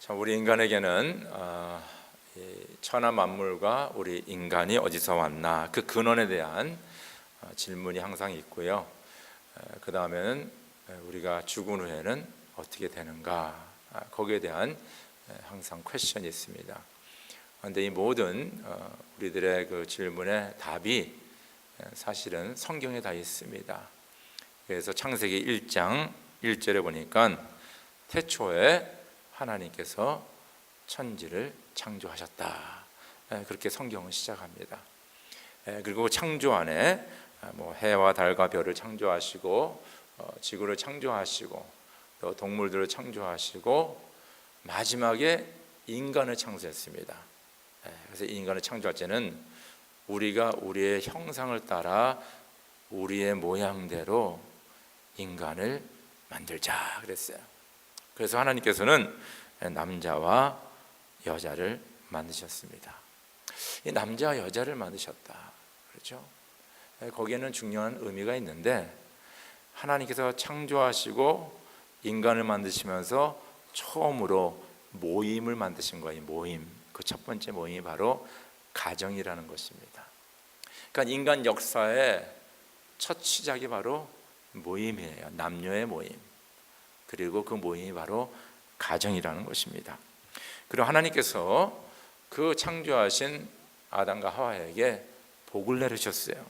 참 우리 인간에게는 이 천하 만물과 우리 인간이 어디서 왔나 그 근원에 대한 질문이 항상 있고요. 그 다음에는 우리가 죽은 후에는 어떻게 되는가 거기에 대한 항상 퀘션이 있습니다. 그런데 이 모든 우리들의 그 질문의 답이 사실은 성경에 다 있습니다. 그래서 창세기 1장 1절에 보니까 태초에 하나님께서 천지를 창조하셨다. 그렇게 성경은 시작합니다. 그리고 창조 안에 해와 달과 별을 창조하시고 지구를 창조하시고 또 동물들을 창조하시고 마지막에 인간을 창조했습니다. 그래서 인간을 창조할 때는 우리가 우리의 형상을 따라 우리의 모양대로 인간을 만들자 그랬어요. 그래서 하나님께서는 남자와 여자를 만드셨습니다. 이 남자와 여자를 만드셨다. 그렇죠? 거기에는 중요한 의미가 있는데 하나님께서 창조하시고 인간을 만드시면서 처음으로 모임을 만드신 거예요. 모임. 그 첫 번째 모임이 바로 가정이라는 것입니다. 그러니까 인간 역사의 첫 시작이 바로 모임이에요. 남녀의 모임. 그리고 그 모임이 바로 가정이라는 것입니다. 그리고 하나님께서 그 창조하신 아담과 하와에게 복을 내리셨어요.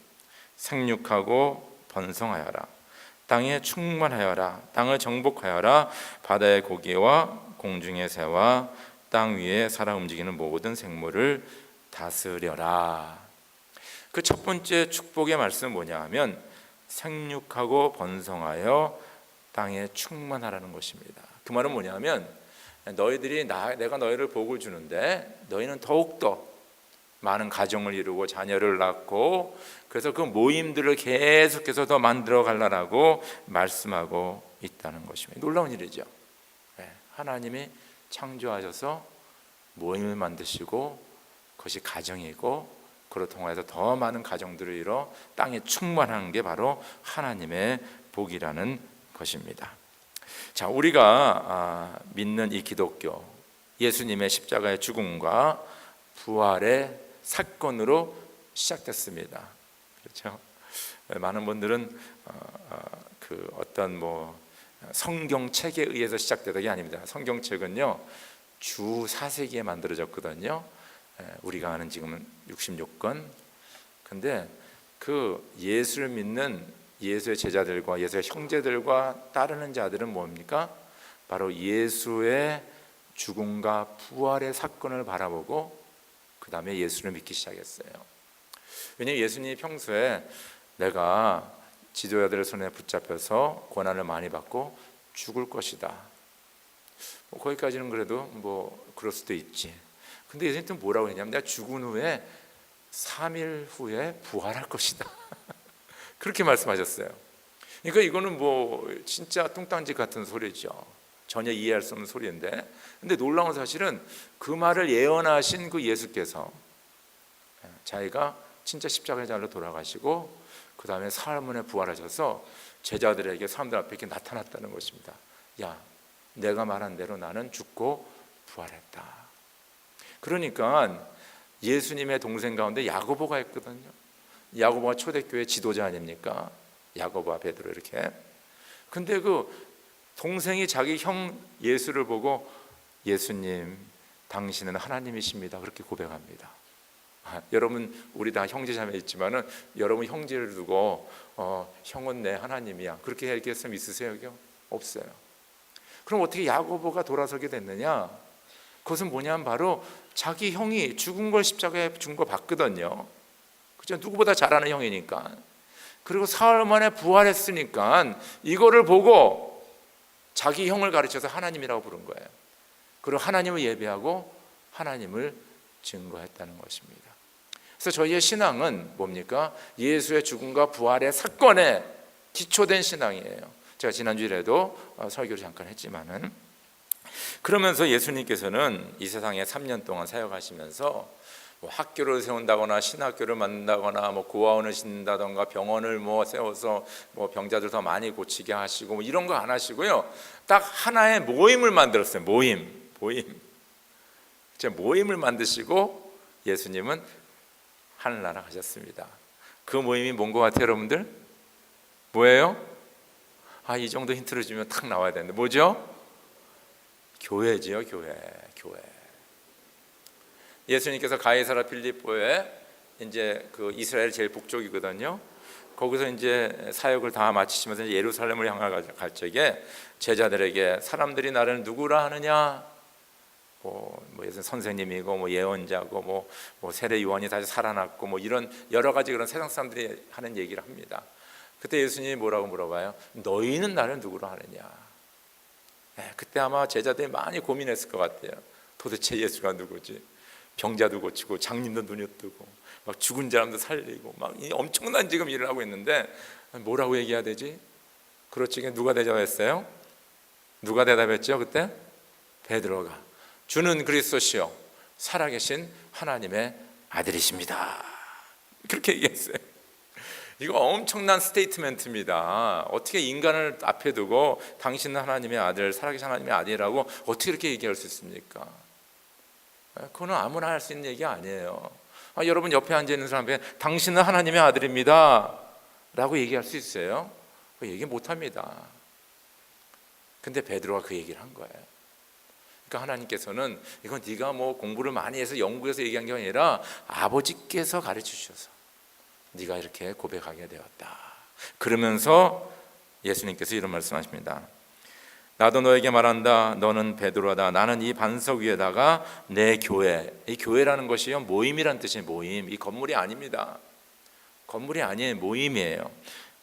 생육하고 번성하여라. 땅에 충만하여라. 땅을 정복하여라. 바다의 고기와 공중의 새와 땅 위에 살아 움직이는 모든 생물을 다스려라. 그 첫 번째 축복의 말씀은 뭐냐 하면 생육하고 번성하여 땅에 충만하라는 것입니다. 그 말은 뭐냐면 너희들이 내가 너희를 복을 주는데 너희는 더욱더 많은 가정을 이루고 자녀를 낳고 그래서 그 모임들을 계속해서 더 만들어 가려고 말씀하고 있다는 것입니다. 놀라운 일이죠. 하나님이 창조하셔서 모임을 만드시고 그것이 가정이고 그로 통해서 더 많은 가정들을 이뤄 땅에 충만한 게 바로 하나님의 복이라는 것입니다. 자, 우리가 믿는 이 기독교, 예수님의 십자가의 죽음과 부활의 사건으로 시작됐습니다. 그렇죠? 많은 분들은 그 어떤 성경책에 의해서 시작되는 게 아닙니다. 성경책은요 주 4세기에 만들어졌거든요. 우리가 아는 지금은 66권. 근데 그 예수를 믿는 예수의 제자들과 예수의 형제들과 따르는 자들은 뭡니까? 바로 예수의 죽음과 부활의 사건을 바라보고 그 다음에 예수를 믿기 시작했어요. 왜냐하면 예수님이 평소에 내가 지도자들의 손에 붙잡혀서 고난을 많이 받고 죽을 것이다. 거기까지는 그래도 그럴 수도 있지. 근데 예수님은 뭐라고 했냐면 내가 죽은 후에 3일 후에 부활할 것이다. 그렇게 말씀하셨어요. 그러니까 이거는 진짜 뚱딴지 같은 소리죠. 전혀 이해할 수 없는 소리인데, 근데 놀라운 사실은 그 말을 예언하신 그 예수께서 자기가 진짜 십자가의 잘로 돌아가시고 그 다음에 사흘 만에 부활하셔서 제자들에게 사람들 앞에 이렇게 나타났다는 것입니다. 야, 내가 말한 대로 나는 죽고 부활했다. 그러니까 예수님의 동생 가운데 야고보가 있거든요. 야고보가 초대교회 지도자 아닙니까? 야고보와 베드로 이렇게. 근데 그 동생이 자기 형 예수를 보고 예수님, 당신은 하나님이십니다. 그렇게 고백합니다. 여러분 우리 다 형제자매 있지만은 여러분 형제를 두고 형은 내 하나님이야 그렇게 얘기했으면 있으세요? 여기요? 없어요. 그럼 어떻게 야고보가 돌아서게 됐느냐? 그것은 뭐냐면 바로 자기 형이 죽은 걸 십자가에 죽은 걸 봤거든요. 그죠? 누구보다 잘 아는 형이니까. 그리고 사흘 만에 부활했으니까 이거를 보고 자기 형을 가르쳐서 하나님이라고 부른 거예요. 그리고 하나님을 예배하고 하나님을 증거했다는 것입니다. 그래서 저희의 신앙은 뭡니까? 예수의 죽음과 부활의 사건에 기초된 신앙이에요. 제가 지난주에도 설교를 잠깐 했지만은 그러면서 예수님께서는 이 세상에 3년 동안 사역하시면서 학교를 세운다거나 신학교를 만든다거나 고아원을 짓는다던가 병원을 세워서 병자들 더 많이 고치게 하시고 이런 거 안 하시고요. 딱 하나의 모임을 만들었어요. 모임. 모임을 만드시고 예수님은 하늘나라 가셨습니다. 그 모임이 뭔 것 같아요, 여러분들? 뭐예요? 이 정도 힌트를 주면 탁 나와야 되는데 뭐죠? 교회지요, 교회. 예수님께서 가이사라 필리포에 이제 그 이스라엘 제일 북쪽이거든요. 거기서 이제 사역을 다 마치시면서 예루살렘을 향해 갈 적에 제자들에게 사람들이 나를 누구라 하느냐? 뭐 예수 선생님이고 뭐 예언자고 뭐 세례 요한이 다시 살아났고 뭐 이런 여러 가지 그런 세상 사람들이 하는 얘기를 합니다. 그때 예수님이 뭐라고 물어봐요? 너희는 나를 누구로 하느냐? 그때 아마 제자들이 많이 고민했을 것 같아요. 도대체 예수가 누구지? 병자도 고치고 장님도 눈이 뜨고 막 죽은 사람도 살리고 막 엄청난 지금 일을 하고 있는데 뭐라고 얘기해야 되지? 그렇지, 누가 대답했어요? 누가 대답했죠 그때? 베드로가 주는 그리스도시요 살아계신 하나님의 아들이십니다. 그렇게 얘기했어요. 이거 엄청난 스테이트멘트입니다. 어떻게 인간을 앞에 두고 당신은 하나님의 아들, 살아계신 하나님의 아들이라고 어떻게 이렇게 얘기할 수 있습니까? 그거는 아무나 할 수 있는 얘기 아니에요. 여러분 옆에 앉아있는 사람에게 당신은 하나님의 아들입니다 라고 얘기할 수 있어요? 그 얘기 못합니다. 근데 베드로가 그 얘기를 한 거예요. 그러니까 하나님께서는 이건 네가 뭐 공부를 많이 해서 연구해서 얘기한 게 아니라 아버지께서 가르쳐 주셔서 네가 이렇게 고백하게 되었다. 그러면서 예수님께서 이런 말씀하십니다. 나도 너에게 말한다. 너는 베드로다. 나는 이 반석 위에다가 내 교회, 이 교회라는 것이요 모임이란 뜻이에요. 모임. 이 건물이 아닙니다. 건물이 아니에요. 모임이에요.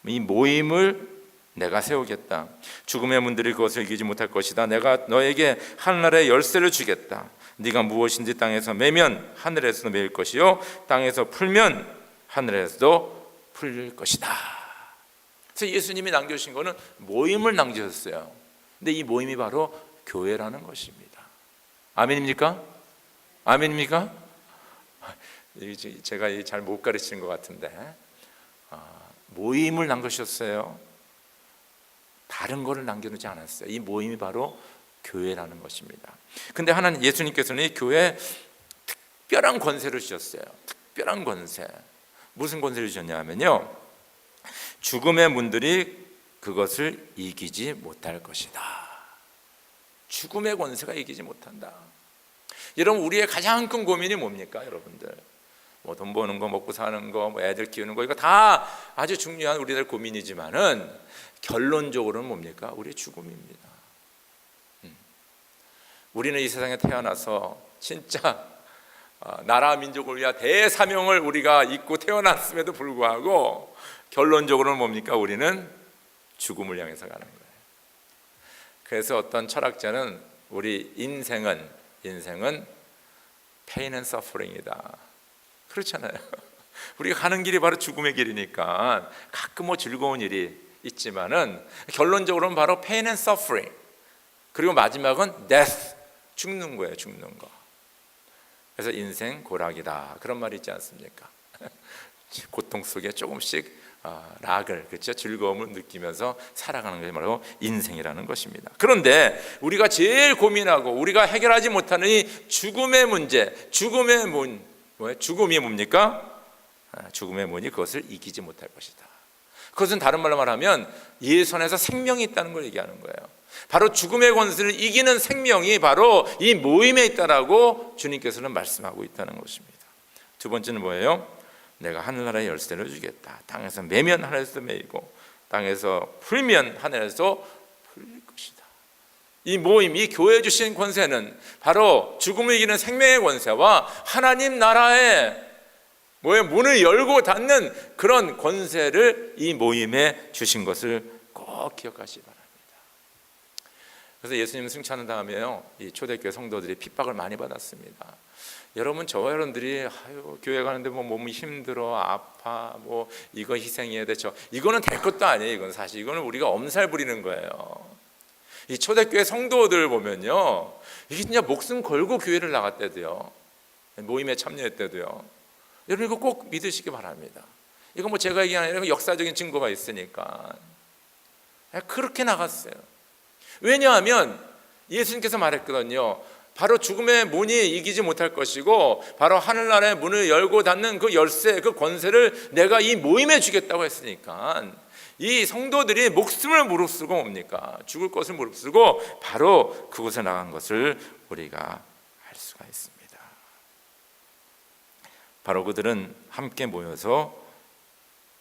이 모임을 내가 세우겠다. 죽음의 문들이 그것을 이기지 못할 것이다. 내가 너에게 하늘나라의 열쇠를 주겠다. 네가 무엇인지 땅에서 매면 하늘에서도 매일 것이요 땅에서 풀면 하늘에서도 풀릴 것이다. 그래서 예수님이 남겨주신 거는 모임을 남겨주셨어요. 근데 이 모임이 바로 교회라는 것입니다. 아멘입니까? 아멘입니까? 제가 잘 못 가르치는 것 같은데 모임을 남겨주셨어요. 다른 거를 남겨놓지 않았어요. 이 모임이 바로 교회라는 것입니다. 근데 하나님 예수님께서는 이 교회에 특별한 권세를 주셨어요. 특별한 권세. 무슨 권세를 주셨냐 하면요 죽음의 문들이 그것을 이기지 못할 것이다. 죽음의 권세가 이기지 못한다. 여러분 우리의 가장 큰 고민이 뭡니까 여러분들? 뭐 돈 버는 거, 먹고 사는 거, 뭐 애들 키우는 거, 이거 다 아주 중요한 우리들 고민이지만은 결론적으로는 뭡니까? 우리의 죽음입니다. 우리는 이 세상에 태어나서 진짜 나라 민족을 위한 대사명을 우리가 잊고 태어났음에도 불구하고 결론적으로는 뭡니까? 우리는 죽음을 향해서 가는 거예요. 그래서 어떤 철학자는 우리 인생은 pain and suffering이다. 그렇잖아요. 우리가 가는 길이 바로 죽음의 길이니까 가끔 뭐 즐거운 일이 있지만은 결론적으로는 바로 pain and suffering. 그리고 마지막은 death, 죽는 거예요, 죽는 거. 그래서 인생 고락이다. 그런 말이 있지 않습니까? 고통 속에 조금씩 락을, 그렇죠? 즐거움을 느끼면서 살아가는 것이 바로 인생이라는 것입니다. 그런데 우리가 제일 고민하고 우리가 해결하지 못하는 이 죽음의 문제, 죽음의 문, 뭐예요? 죽음이 뭡니까? 죽음의 문이 그것을 이기지 못할 것이다. 그것은 다른 말로 말하면 예수 안에서 생명이 있다는 걸 얘기하는 거예요. 바로 죽음의 권세를 이기는 생명이 바로 이 모임에 있다라고 주님께서는 말씀하고 있다는 것입니다. 두 번째는 뭐예요? 내가 하늘나라의 열쇠를 주겠다. 땅에서 매면 하늘에서 매이고 땅에서 풀면 하늘에서 풀릴 것이다. 이 모임, 이 교회 주신 권세는 바로 죽음을 이기는 생명의 권세와 하나님 나라의 문을 열고 닫는 그런 권세를 이 모임에 주신 것을 꼭 기억하시기 바랍니다. 그래서 예수님 승천한 다음에요, 이 초대교회 성도들이 핍박을 많이 받았습니다. 여러분, 저와 여러분들이 교회 가는데 뭐 몸이 힘들어, 아파, 뭐 이거 희생해야 돼, 이거는 될 것도 아니에요. 이건 사실 이거는 우리가 엄살 부리는 거예요. 이 초대교회 성도들 보면요, 이게 진짜 목숨 걸고 교회를 나갔대도요, 모임에 참여했대도요. 여러분 이거 꼭 믿으시기 바랍니다. 이거 뭐 제가 얘기하는 아니라 역사적인 증거가 있으니까 그렇게 나갔어요. 왜냐하면 예수님께서 말했거든요. 바로 죽음의 문이 이기지 못할 것이고 바로 하늘나라의 문을 열고 닫는 그 열쇠, 그 권세를 내가 이 모임에 주겠다고 했으니까 이 성도들이 목숨을 무릅쓰고 뭡니까? 죽을 것을 무릅쓰고 바로 그곳에 나간 것을 우리가 알 수가 있습니다. 바로 그들은 함께 모여서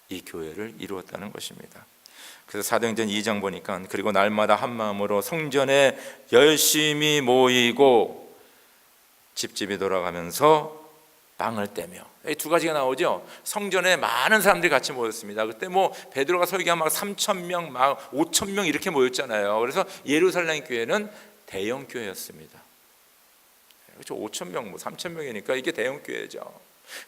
이 교회를 이루었다는 것입니다. 그래서 사도행전 2장 보니까 그리고 날마다 한 마음으로 성전에 열심히 모이고 집집이 돌아가면서 빵을 떼며, 이 두 가지가 나오죠. 성전에 많은 사람들이 같이 모였습니다. 그때 뭐 베드로가 설교하면 막 3,000명, 막 5,000명 이렇게 모였잖아요. 그래서 예루살렘 교회는 대형 교회였습니다. 그렇죠. 5,000명, 뭐 3,000명이니까 이게 대형 교회죠.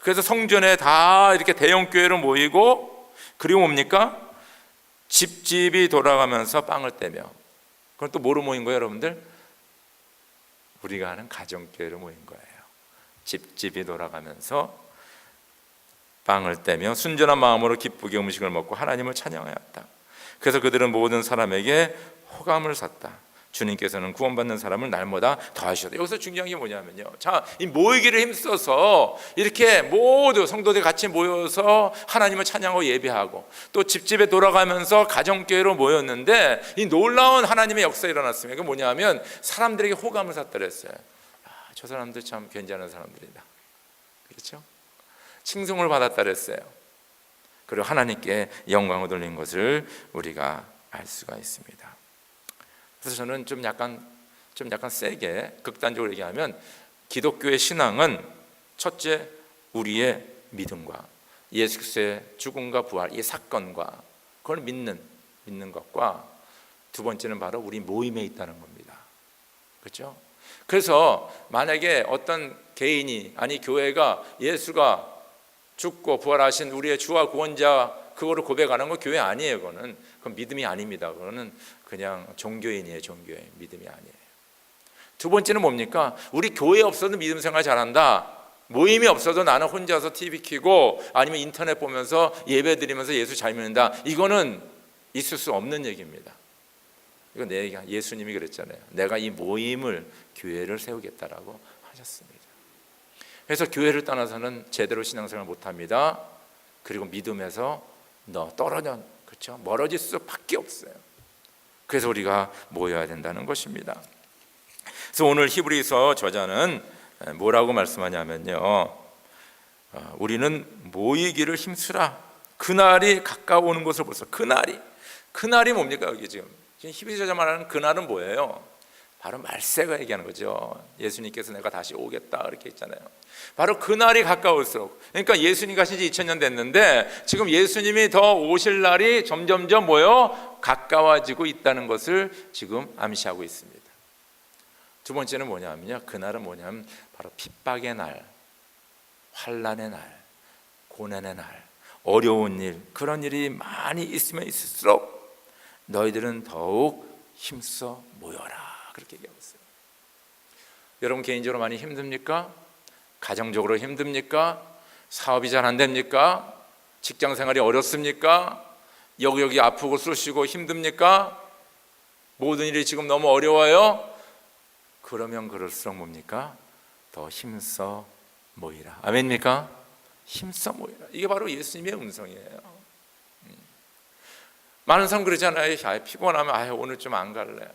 그래서 성전에 다 이렇게 대형 교회로 모이고 그리고 뭡니까? 집집이 돌아가면서 빵을 떼며. 그건 또 뭐로 모인 거예요, 여러분들? 우리가 아는 가정교회로 모인 거예요. 집집이 돌아가면서 빵을 떼며 순전한 마음으로 기쁘게 음식을 먹고 하나님을 찬양하였다. 그래서 그들은 모든 사람에게 호감을 샀다. 주님께서는 구원받는 사람을 날마다 더하시다. 여기서 중요한 게 뭐냐면요, 자, 이 모이기를 힘써서 이렇게 모두 성도들이 같이 모여서 하나님을 찬양하고 예배하고 또 집집에 돌아가면서 가정교회로 모였는데 이 놀라운 하나님의 역사가 일어났습니다. 그게 뭐냐면 사람들에게 호감을 샀다 그랬어요. 저 사람들 참 괜찮은 사람들이다, 그렇죠? 칭송을 받았다 그랬어요. 그리고 하나님께 영광을 돌린 것을 우리가 알 수가 있습니다. 그래서 저는 좀 약간 세게 극단적으로 얘기하면 기독교의 신앙은 첫째, 우리의 믿음과 예수 그리스도의 죽음과 부활, 이 사건과 그걸 믿는 것과 두 번째는 바로 우리 모임에 있다는 겁니다. 그렇죠? 그래서 만약에 어떤 개인이, 아니 교회가 예수가 죽고 부활하신 우리의 주와 구원자 그거를 고백하는 거 교회 아니에요. 그건 믿음이 아닙니다. 그거는 그냥 종교인이에요. 종교인, 믿음이 아니에요. 두 번째는 뭡니까? 우리 교회 없어도 믿음 생활 잘한다. 모임이 없어도 나는 혼자서 TV 켜고 아니면 인터넷 보면서 예배 드리면서 예수 잘 믿는다. 이거는 있을 수 없는 얘기입니다. 이건 내 얘기가, 예수님이 그랬잖아요. 내가 이 모임을, 교회를 세우겠다라고 하셨습니다. 그래서 교회를 떠나서는 제대로 신앙생활 못합니다. 그리고 믿음에서 떨어져, 그렇죠? 멀어질 수밖에 없어요. 그래서 우리가 모여야 된다는 것입니다. 그래서 오늘 히브리서 저자는 뭐라고 말씀하냐면요, 우리는 모이기를 힘쓰라. 그날이 가까워오는 것을 벌써, 그날이 뭡니까? 여기 지금 히브리서 저자 말하는 그날은 뭐예요? 바로 말세가 얘기하는 거죠. 예수님께서 내가 다시 오겠다 이렇게 했잖아요. 바로 그날이 가까울수록, 그러니까 예수님 가신 지 2000년 됐는데 지금 예수님이 더 오실 날이 점점점 가까워지고 있다는 것을 지금 암시하고 있습니다. 두 번째는 뭐냐면요, 그날은 뭐냐면 바로 핍박의 날, 환난의 날, 고난의 날, 어려운 일, 그런 일이 많이 있으면 있을수록 너희들은 더욱 힘써 모여라, 그렇게 얘기하고 있어요. 여러분 개인적으로 많이 힘듭니까? 가정적으로 힘듭니까? 사업이 잘 안 됩니까? 직장 생활이 어렵습니까? 여기 아프고 쑤시고 힘듭니까? 모든 일이 지금 너무 어려워요? 그러면 그럴수록 뭡니까? 더 힘써 모이라. 아멘입니까? 힘써 모이라. 이게 바로 예수님의 음성이에요. 많은 사람 그러잖아요. 피곤하면 오늘 좀 안 갈래.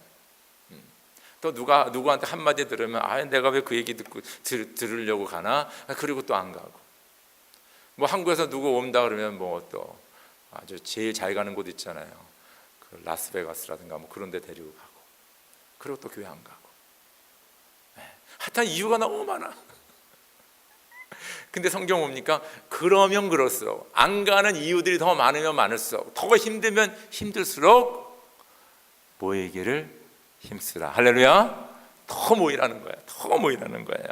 또 누구한테 한마디 들으면 내가 왜 그 얘기 듣고 들으려고 가나? 그리고 또 안 가고. 뭐 한국에서 누구 온다 그러면 뭐 또 아주 제일 잘 가는 곳 있잖아요. 그 라스베가스라든가 뭐 그런 데 데리고 가고. 그리고 또 교회 안 가고. 하여튼 이유가 너무 많아. 근데 성경 뭡니까? 그러면 그럴수록, 안 가는 이유들이 더 많으면 많을수록, 더 힘들면 힘들수록 모이기를 힘쓰라. 할렐루야. 더 모이라는 거예요. 더 모이라는 거예요.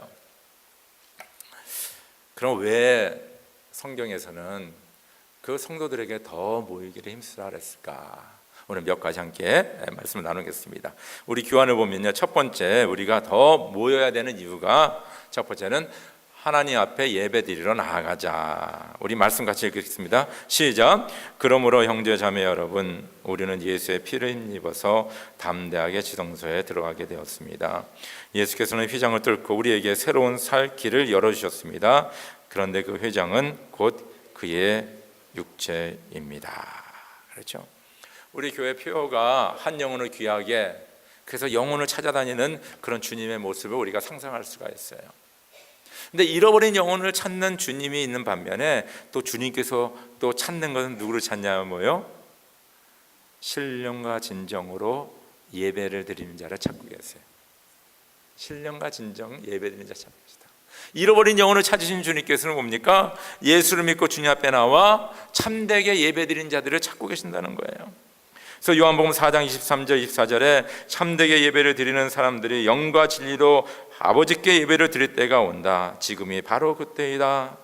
그럼 왜 성경에서는 그 성도들에게 더 모이기를 힘쓰라 그랬을까? 오늘 몇 가지 함께 말씀을 나누겠습니다. 우리 교환을 보면요, 첫 번째 우리가 더 모여야 되는 이유가, 첫 번째는 하나님 앞에 예배드리러 나아가자. 우리 말씀 같이 읽겠습니다. 시작. 그러므로 형제 자매 여러분, 우리는 예수의 피를 힘입어서 담대하게 지성소에 들어가게 되었습니다. 예수께서는 휘장을 뚫고 우리에게 새로운 살 길을 열어주셨습니다. 그런데 그 휘장은 곧 그의 육체입니다. 그렇죠? 우리 교회 표어가 한 영혼을 귀하게, 그래서 영혼을 찾아다니는 그런 주님의 모습을 우리가 상상할 수가 있어요. 근데 잃어버린 영혼을 찾는 주님이 있는 반면에 또 주님께서 또 찾는 것은 누구를 찾냐면 뭐요? 신령과 진정으로 예배를 드리는 자를 찾고 계세요. 신령과 진정 예배드리는 자 찾고 계시다. 잃어버린 영혼을 찾으신 주님께서는 뭡니까? 예수를 믿고 주님 앞에 나와 참되게 예배드리는 자들을 찾고 계신다는 거예요. 그래서 요한복음 4장 23절 24절에 참되게 예배를 드리는 사람들이 영과 진리로 아버지께 예배를 드릴 때가 온다. 지금이 바로 그때이다.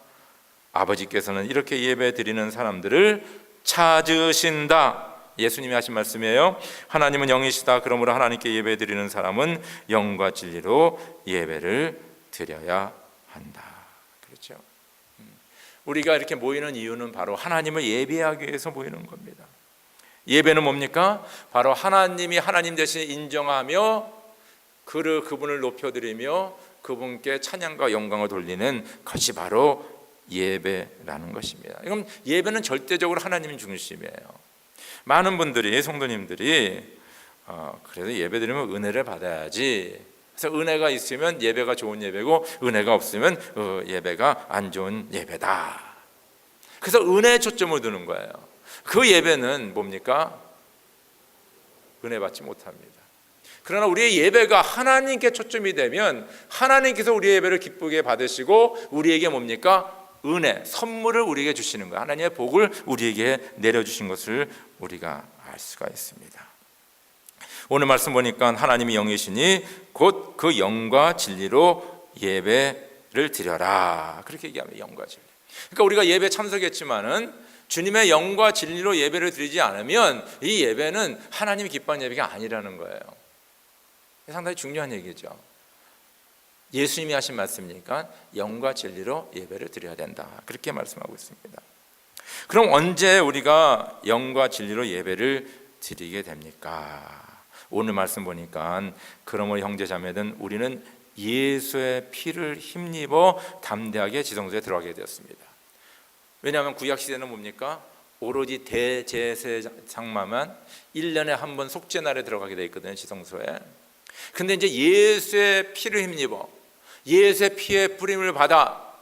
아버지께서는 이렇게 예배 드리는 사람들을 찾으신다. 예수님이 하신 말씀이에요. 하나님은 영이시다. 그러므로 하나님께 예배 드리는 사람은 영과 진리로 예배를 드려야 한다. 그렇죠? 우리가 이렇게 모이는 이유는 바로 하나님을 예배하기 위해서 모이는 겁니다. 예배는 뭡니까? 바로 하나님이 하나님 대신 인정하며 그분을 높여드리며 그분께 찬양과 영광을 돌리는 것이 바로 예배라는 것입니다. 그럼 예배는 절대적으로 하나님 중심이에요. 많은 분들이, 성도님들이 그래도 예배 드리면 은혜를 받아야지, 그래서 은혜가 있으면 예배가 좋은 예배고 은혜가 없으면 예배가 안 좋은 예배다. 그래서 은혜에 초점을 두는 거예요. 그 예배는 뭡니까? 은혜 받지 못합니다. 그러나 우리의 예배가 하나님께 초점이 되면 하나님께서 우리의 예배를 기쁘게 받으시고 우리에게 뭡니까? 은혜, 선물을 우리에게 주시는 거예요. 하나님의 복을 우리에게 내려주신 것을 우리가 알 수가 있습니다. 오늘 말씀 보니까 하나님이 영이시니 곧 그 영과 진리로 예배를 드려라. 그렇게 얘기합니다. 영과 진리. 그러니까 우리가 예배 참석했지만은 주님의 영과 진리로 예배를 드리지 않으면 이 예배는 하나님이 기뻐하는 예배가 아니라는 거예요. 상당히 중요한 얘기죠. 예수님이 하신 말씀이니까 영과 진리로 예배를 드려야 된다. 그렇게 말씀하고 있습니다. 그럼 언제 우리가 영과 진리로 예배를 드리게 됩니까? 오늘 말씀 보니까 그러므로 형제자매는 우리는 예수의 피를 힘입어 담대하게 지성소에 들어가게 되었습니다. 왜냐하면 구약시대는 뭡니까? 오로지 대제사장만 1년에 한 번 속죄날에 들어가게 되어 있거든요. 지성소에. 근데 이제 예수의 피를 힘입어 예수의 피의 뿌림을 받아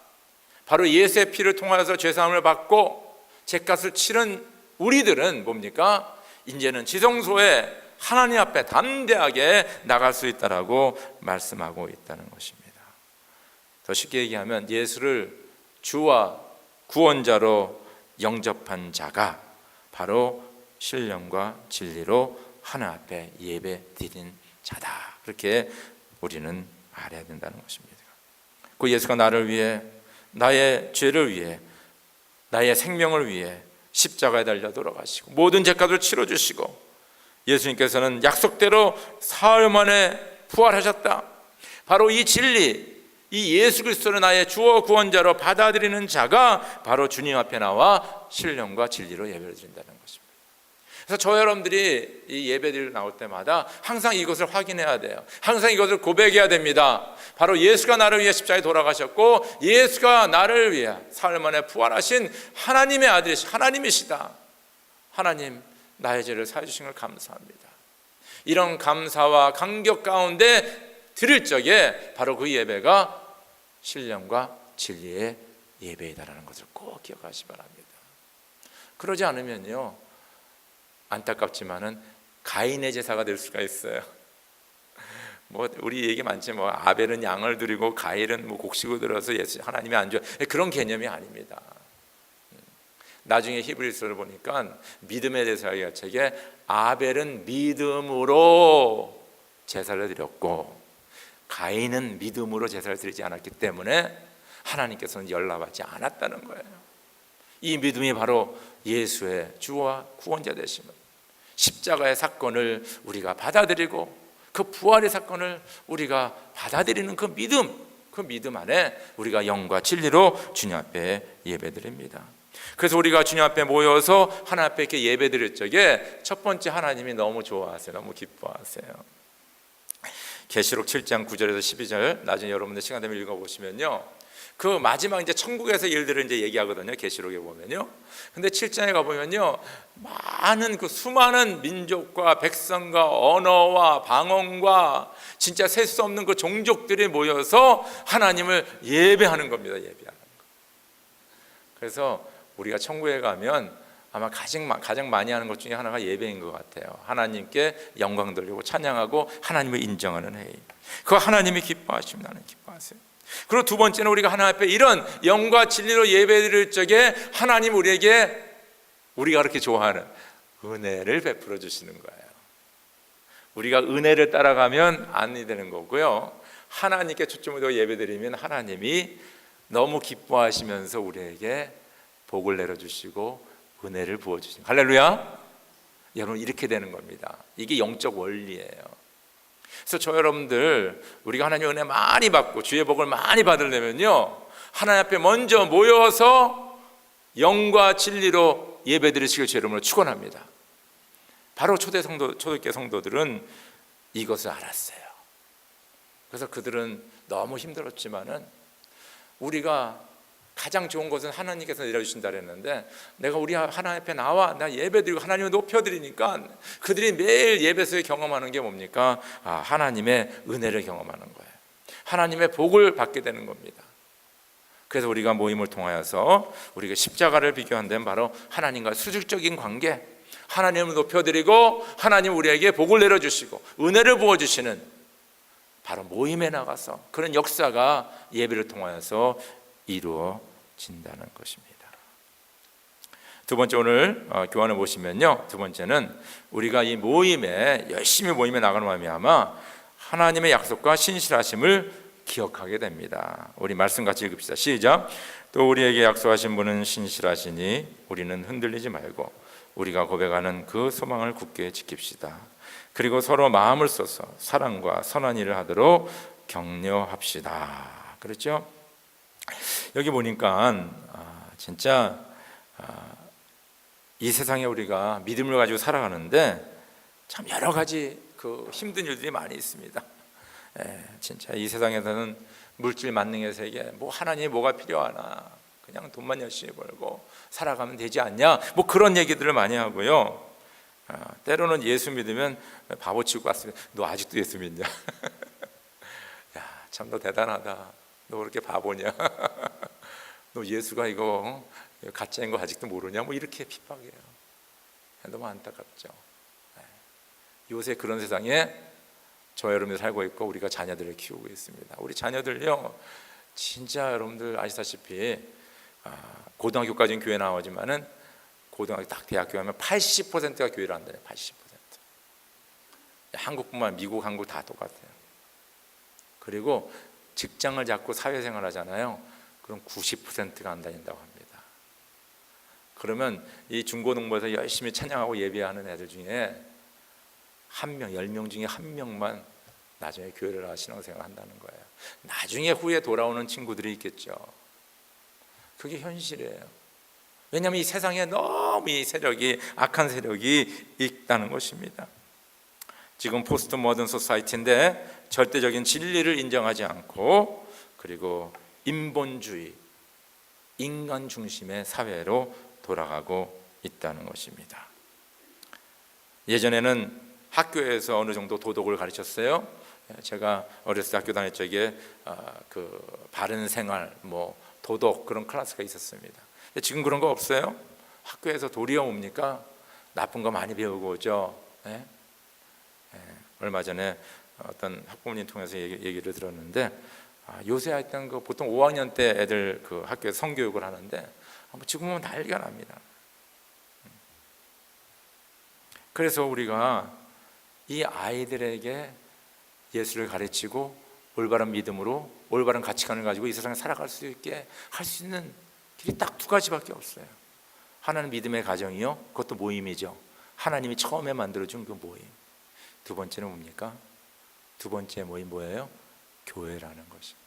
바로 예수의 피를 통하여서 죄사함을 받고 죄값을 치른 우리들은 뭡니까? 이제는 지성소에 하나님 앞에 담대하게 나갈 수 있다라고 말씀하고 있다는 것입니다. 더 쉽게 얘기하면 예수를 주와 구원자로 영접한 자가 바로 신령과 진리로 하나님 앞에 예배 드린 자다. 그렇게 우리는 알아야 된다는 것입니다. 그 예수가 나를 위해, 나의 죄를 위해, 나의 생명을 위해 십자가에 달려 돌아가시고 모든 죄값을 치러주시고 예수님께서는 약속대로 사흘 만에 부활하셨다. 바로 이 진리, 이 예수 그리스도를 나의 주와 구원자로 받아들이는 자가 바로 주님 앞에 나와 신령과 진리로 예배를 드린다는 것입니다. 그래서 저 여러분들이 이 예배드리러 나올 때마다 항상 이것을 확인해야 돼요. 항상 이것을 고백해야 됩니다. 바로 예수가 나를 위해 십자가에 돌아가셨고 예수가 나를 위해 사흘 만에 부활하신 하나님의 아들이시 하나님이시다. 하나님, 나의 죄를 사해 주신 걸 감사합니다. 이런 감사와 감격 가운데 드릴 적에 바로 그 예배가 신령과 진리의 예배이다라는 것을 꼭 기억하시기 바랍니다. 그러지 않으면요, 안타깝지만은 가인의 제사가 될 수가 있어요. 뭐 우리 얘기 많지, 뭐 아벨은 양을 드리고 가인은 뭐 곡식을 들어서 예수 하나님이 안 좋아, 그런 개념이 아닙니다. 나중에 히브리서를 보니까 믿음에 대해서 이야기하책에 아벨은 믿음으로 제사를 드렸고 가인은 믿음으로 제사를 드리지 않았기 때문에 하나님께서는 연락받지 않았다는 거예요. 이 믿음이 바로 예수의 주와 구원자 되심을, 십자가의 사건을 우리가 받아들이고 그 부활의 사건을 우리가 받아들이는 그 믿음, 그 믿음 안에 우리가 영과 진리로 주님 앞에 예배드립니다. 그래서 우리가 주님 앞에 모여서 하나님 앞에 이렇게 예배드릴 적에 첫 번째 하나님이 너무 좋아하세요. 너무 기뻐하세요. 계시록 7장 9절에서 12절 나중에 여러분들 시간 되면 읽어보시면요, 그 마지막 이제 천국에서 일들을 이제 얘기하거든요. 계시록에 보면요. 근데 7장에 가보면요, 많은 그 수많은 민족과 백성과 언어와 방언과 진짜 셀 수 없는 그 종족들이 모여서 하나님을 예배하는 겁니다. 예배하는 거. 그래서 우리가 천국에 가면 아마 가장 많이 하는 것 중에 하나가 예배인 것 같아요. 하나님께 영광 돌리고 찬양하고 하나님을 인정하는 회의. 그거 하나님이 기뻐하십니다. 하나님 기뻐하세요. 그리고 두 번째는 우리가 하나님 앞에 이런 영과 진리로 예배드릴 적에 하나님 우리에게 우리가 그렇게 좋아하는 은혜를 베풀어 주시는 거예요. 우리가 은혜를 따라가면 안이 되는 거고요, 하나님께 초점을 두고 예배드리면 하나님이 너무 기뻐하시면서 우리에게 복을 내려주시고 은혜를 부어주시는, 할렐루야. 여러분, 이렇게 되는 겁니다. 이게 영적 원리예요. 그래서 저 여러분들, 우리가 하나님의 은혜 많이 받고 주의 복을 많이 받으려면요, 하나님 앞에 먼저 모여서 영과 진리로 예배드리시길 주 여러분을 축원합니다. 바로 초대교회 성도들은 이것을 알았어요. 그래서 그들은 너무 힘들었지만은 우리가 가장 좋은 것은 하나님께서 내려주신다 그랬는데, 내가 우리 하나님 앞에 나와 나 예배드리고 하나님을 높여드리니까 그들이 매일 예배소에 경험하는 게 뭡니까? 하나님의 은혜를 경험하는 거예요. 하나님의 복을 받게 되는 겁니다. 그래서 우리가 모임을 통하여서 우리가 십자가를 비교한다면 바로 하나님과 수직적인 관계, 하나님을 높여드리고 하나님 우리에게 복을 내려주시고 은혜를 부어주시는 바로 모임에 나가서 그런 역사가 예배를 통하여서 이루어진다는 것입니다. 두 번째, 오늘 교환을 보시면요, 두 번째는 우리가 이 모임에 열심히 모임에 나가는 말미암아 하나님의 약속과 신실하심을 기억하게 됩니다. 우리 말씀 같이 읽읍시다. 시작. 또 우리에게 약속하신 분은 신실하시니 우리는 흔들리지 말고 우리가 고백하는 그 소망을 굳게 지킵시다. 그리고 서로 마음을 써서 사랑과 선한 일을 하도록 격려합시다. 그렇죠? 여기 보니까 진짜 이 세상에 우리가 믿음을 가지고 살아가는데 참 여러 가지 그 힘든 일들이 많이 있습니다. 진짜 이 세상에서는 물질 만능의 세계, 뭐 하나님이 뭐가 필요하나, 그냥 돈만 열심히 벌고 살아가면 되지 않냐, 뭐 그런 얘기들을 많이 하고요. 때로는 예수 믿으면 바보 치고 왔으면 너 아직도 예수 믿냐? 야, 참 너 대단하다. 너 그렇게 바보냐? 너 예수가 이거 가짜인 거 아직도 모르냐? 뭐 이렇게 핍박해요. 너무 안타깝죠. 요새 그런 세상에 저 여러분이 살고 있고 우리가 자녀들을 키우고 있습니다. 우리 자녀들요, 진짜 여러분들 아시다시피 고등학교까지는 교회 나오지만은 고등학교 딱 대학교 가면 80%가 교회를 안 다녀요. 80%. 한국뿐만 미국, 한국 다 똑같아요. 그리고 직장을 잡고 사회생활 하잖아요. 그럼 90%가 안 다닌다고 합니다. 그러면 이 중고등부에서 열심히 찬양하고 예배하는 애들 중에 한 명, 10명 중에 한 명만 나중에 교회를 나와 신앙생활을 한다는 거예요. 나중에 후에 돌아오는 친구들이 있겠죠. 그게 현실이에요. 왜냐하면 이 세상에 너무 이 세력이, 악한 세력이 있다는 것입니다. 지금 포스트 모던 소사이티인데 절대적인 진리를 인정하지 않고, 그리고 인본주의, 인간 중심의 사회로 돌아가고 있다는 것입니다. 예전에는 학교에서 어느 정도 도덕을 가르쳤어요. 제가 어렸을 때 학교 다닐 적에 그 바른 생활, 뭐 도덕 그런 클래스가 있었습니다. 근데 지금 그런 거 없어요. 학교에서 도리어 뭡니까? 나쁜 거 많이 배우고 오죠. 얼마 전에 어떤 학부모님 통해서 얘기를 들었는데, 요새 하여튼 그 보통 5학년 때 애들 그 학교에서 성교육을 하는데 지금 보면 난리가 납니다. 그래서 우리가 이 아이들에게 예수를 가르치고 올바른 믿음으로 올바른 가치관을 가지고 이 세상에 살아갈 수 있게 할 수 있는 길이 딱 두 가지밖에 없어요. 하나는 믿음의 가정이요, 그것도 모임이죠. 하나님이 처음에 만들어준 그 모임. 두 번째는 뭡니까? 두 번째 모임 뭐예요? 교회라는 것입니다.